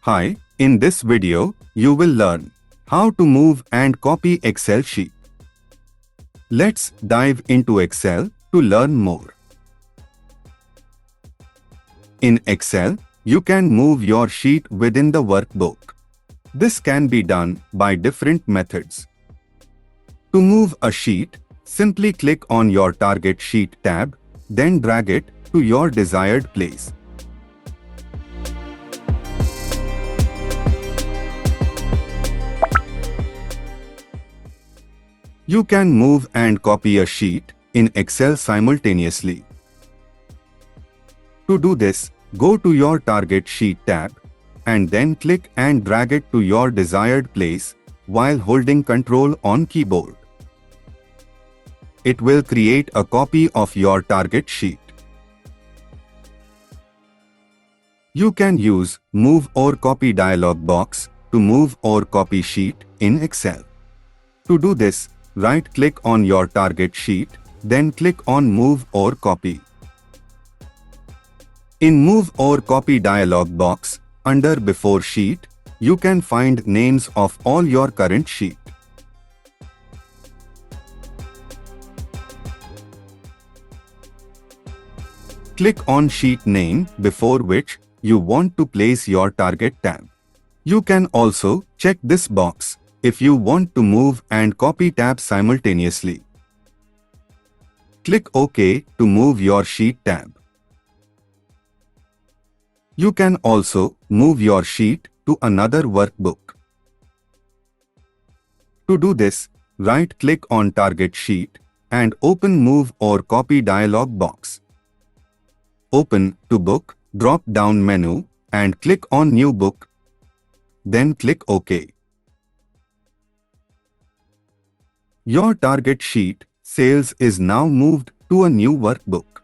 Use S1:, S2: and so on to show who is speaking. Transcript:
S1: Hi, in this video, you will learn how to move and copy Excel sheet. Let's dive into Excel to learn more. In Excel, you can move your sheet within the workbook. This can be done by different methods. To move a sheet, simply click on your Target Sheet tab, then drag it to your desired place. You can move and copy a sheet in Excel simultaneously. To do this, go to your Target Sheet tab and then click and drag it to your desired place while holding Ctrl on keyboard. It will create a copy of your target sheet. You can use Move or Copy dialog box to move or copy sheet in Excel. To do this, right-click on your target sheet, then click on Move or Copy. In Move or Copy dialog box, under Before Sheet, you can find names of all your current sheet. Click on sheet name before which you want to place your target tab. You can also check this box if you want to move and copy tabs simultaneously. Click OK to move your sheet tab. You can also move your sheet to another workbook. To do this, right-click on Target Sheet and open Move or Copy dialog box. Open To Book drop-down menu and click on New Book. Then click OK. Your target sheet, Sales, is now moved to a new workbook.